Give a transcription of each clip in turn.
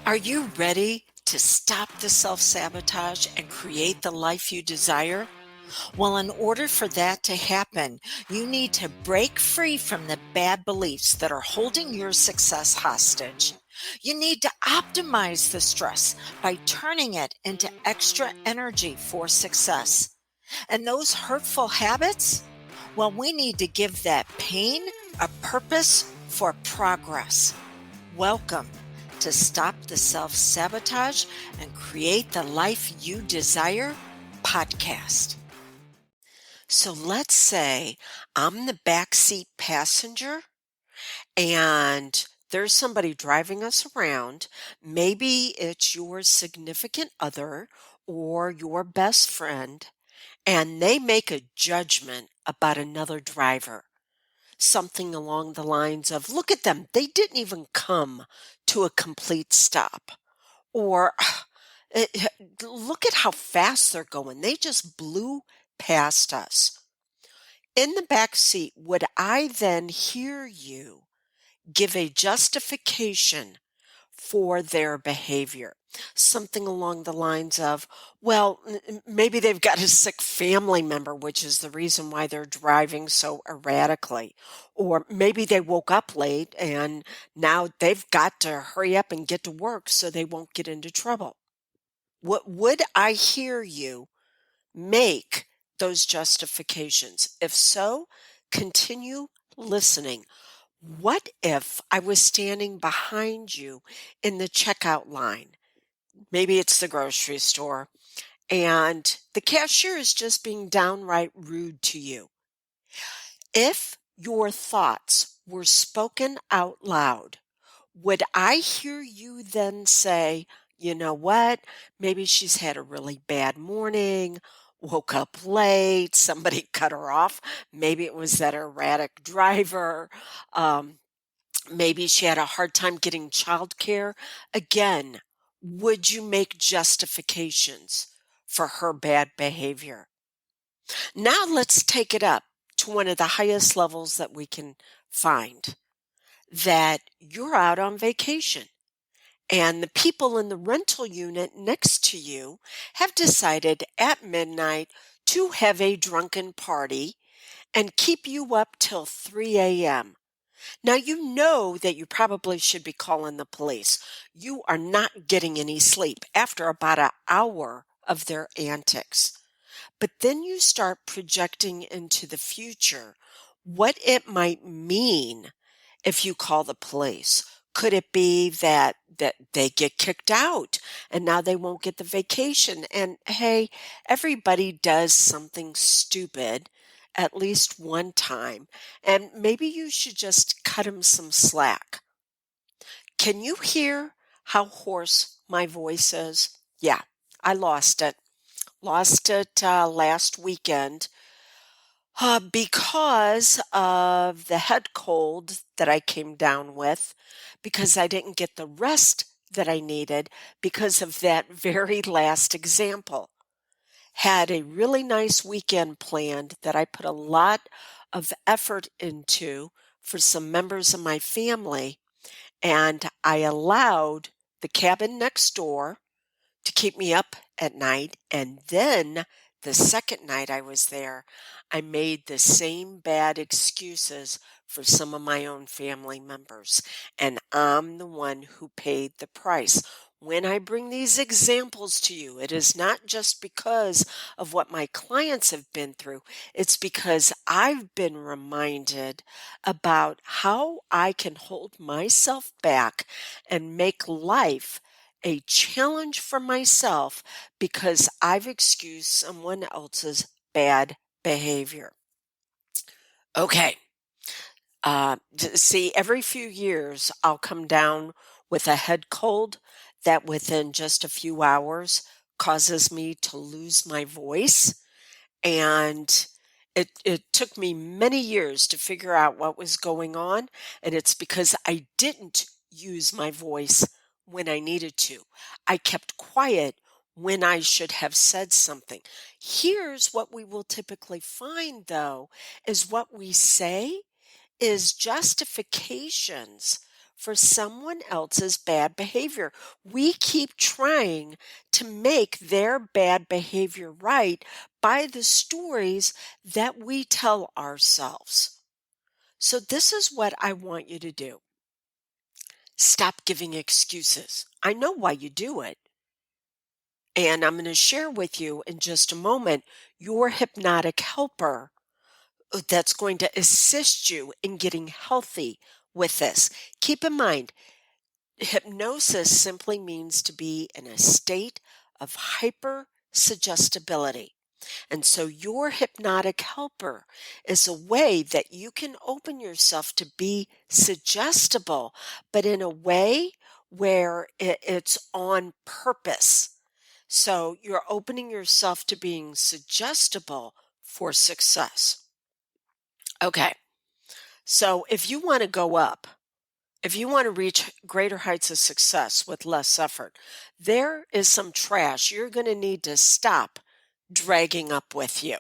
Are you ready to stop the self sabotage and create the life you desire? Well, in order for that to happen, you need to break free from the bad beliefs that are holding your success hostage. You need to optimize the stress by turning it into extra energy for success. And those hurtful habits? Well, we need to give that pain a purpose for progress. Welcome to Stop the Self Sabotage and Create the Life You Desire podcast. So let's say I'm the backseat passenger and there's somebody driving us around. Maybe it's your significant other or your best friend, and they make a judgment about another driver. Something along the lines of, look at them, they didn't even come to a complete stop. Or look at how fast they're going. They just blew past us. In the back seat, would I then hear you give a justification for their behavior? Something along the lines of, well, maybe they've got a sick family member, which is the reason why they're driving so erratically. Or maybe they woke up late and now they've got to hurry up and get to work so they won't get into trouble. What would I hear you make those justifications? If so, continue listening. What if I was standing behind you in the checkout line? Maybe it's the grocery store, and the cashier is just being downright rude to you. If your thoughts were spoken out loud, would I hear you then say, you know what? Maybe she's had a really bad morning, woke up late, somebody cut her off. Maybe it was that erratic driver. Maybe she had a hard time getting childcare. Again, would you make justifications for her bad behavior? Now let's take it up to one of the highest levels that we can find, that you're out on vacation and the people in the rental unit next to you have decided at midnight to have a drunken party and keep you up till 3 a.m. Now, you know that you probably should be calling the police. You are not getting any sleep after about an hour of their antics. But then you start projecting into the future what it might mean if you call the police. Could it be that they get kicked out and now they won't get the vacation? And hey, everybody does something stupid at least one time, and maybe you should just cut them some slack. Can you hear how hoarse my voice is? Yeah, I lost it. Lost it last weekend because of the head cold that I came down with, because I didn't get the rest that I needed because of that very last example. Had a really nice weekend planned that I put a lot of effort into for some members of my family, and I allowed the cabin next door to keep me up at night. And then the second night I was there, I made the same bad excuses for some of my own family members. And I'm the one who paid the price. When I bring these examples to you, it is not just because of what my clients have been through. It's because I've been reminded about how I can hold myself back and make life a challenge for myself because I've excused someone else's bad behavior. Okay. See, every few years I'll come down with a head cold that within just a few hours causes me to lose my voice. And it took me many years to figure out what was going on. And it's because I didn't use my voice when I needed to. I kept quiet when I should have said something. Here's what we will typically find, though, is what we say is justifications for someone else's bad behavior. We keep trying to make their bad behavior right by the stories that we tell ourselves. So, this is what I want you to do. Stop giving excuses. I know why you do it. And I'm going to share with you in just a moment your hypnotic helper that's going to assist you in getting healthy with this. Keep in mind, hypnosis simply means to be in a state of hyper suggestibility. And so your hypnotic helper is a way that you can open yourself to be suggestible, but in a way where it's on purpose. So you're opening yourself to being suggestible for success. Okay. So if you want to go up, if you want to reach greater heights of success with less effort, there is some trash you're going to need to stop dragging up with you.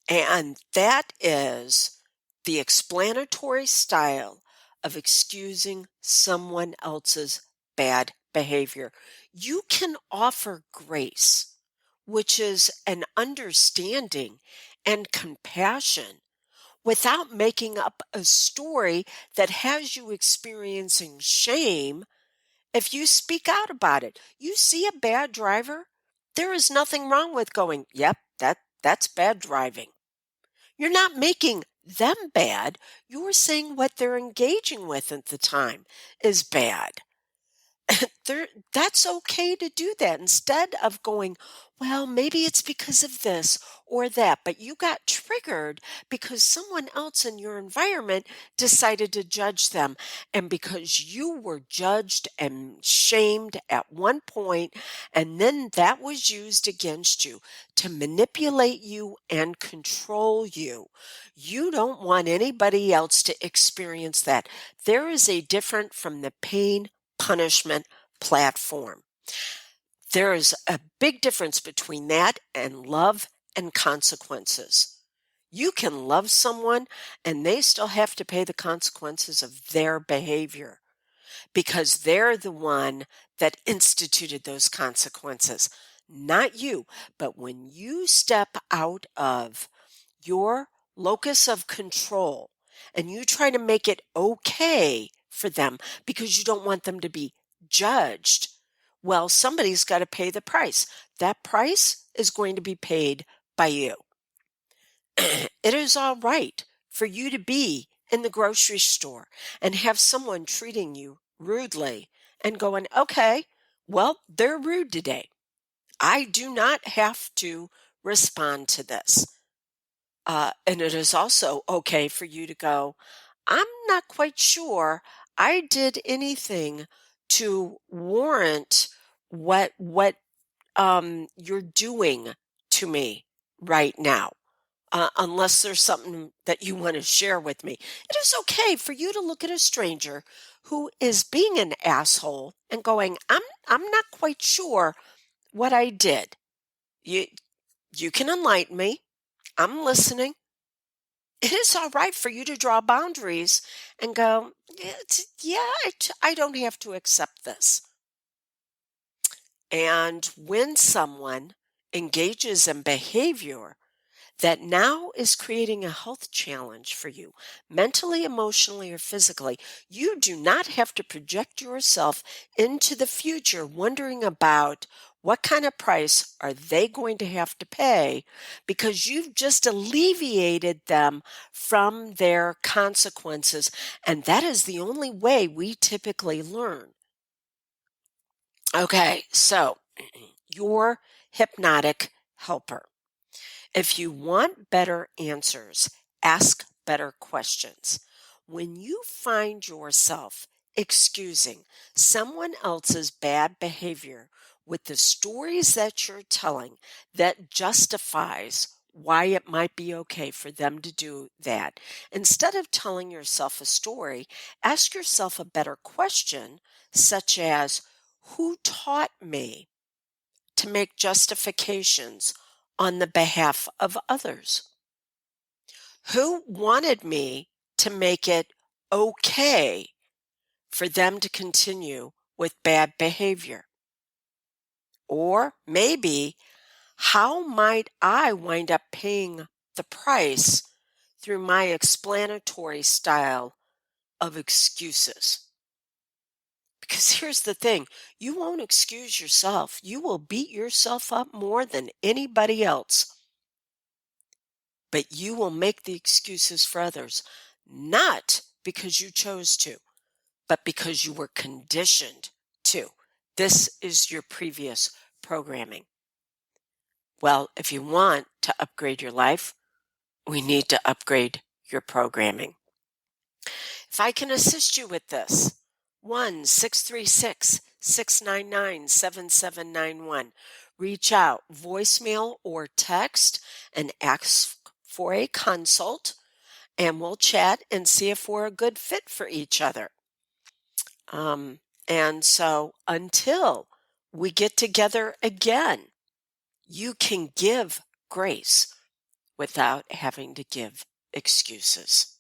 And that is the explanatory style of excusing someone else's bad behavior. You can offer grace, which is an understanding and compassion without making up a story that has you experiencing shame if you speak out about it. You see a bad driver, there is nothing wrong with going, "Yep, that's bad driving." You're not making them bad. You're saying what they're engaging with at the time is bad. That's okay to do that instead of going, well, maybe it's because of this or that, but you got triggered because someone else in your environment decided to judge them. And because you were judged and shamed at one point, and then that was used against you to manipulate you and control you. You don't want anybody else to experience that. There is a different from the pain punishment platform. There is a big difference between that and love and consequences. You can love someone and they still have to pay the consequences of their behavior because they're the one that instituted those consequences, not you. But when you step out of your locus of control and you try to make it okay for them because you don't want them to be judged, well, somebody's got to pay the price. That price is going to be paid by you. It is all right for you to be in the grocery store and have someone treating you rudely and going, okay, well, they're rude today. I do not have to respond to this. And it is also okay for you to go, I'm not quite sure I did anything to warrant what you're doing to me right now. Unless there's something that you want to share with me. It is okay for you to look at a stranger who is being an asshole and going, I'm not quite sure what I did. You you can enlighten me. I'm listening. It is all right for you to draw boundaries and go, I don't have to accept this. And when someone engages in behavior that now is creating a health challenge for you, mentally, emotionally, or physically, you do not have to project yourself into the future wondering about what kind of price are they going to have to pay because you've just alleviated them from their consequences. And that is the only way we typically learn. Okay, so your hypnotic helper. If you want better answers, ask better questions. When you find yourself excusing someone else's bad behavior with the stories that you're telling that justifies why it might be okay for them to do that, instead of telling yourself a story, ask yourself a better question, such as, who taught me to make justifications on the behalf of others? Who wanted me to make it okay for them to continue with bad behavior? Or maybe, how might I wind up paying the price through my explanatory style of excuses? Because here's the thing, you won't excuse yourself. You will beat yourself up more than anybody else, but you will make the excuses for others, not because you chose to, but because you were conditioned to. This is your previous programming. Well, if you want to upgrade your life, we need to upgrade your programming. If I can assist you with this, 1-636-699-7791. Reach out, voicemail or text, and ask for a consult, and we'll chat and see if we're a good fit for each other. And so until we get together again, you can give grace without having to give excuses.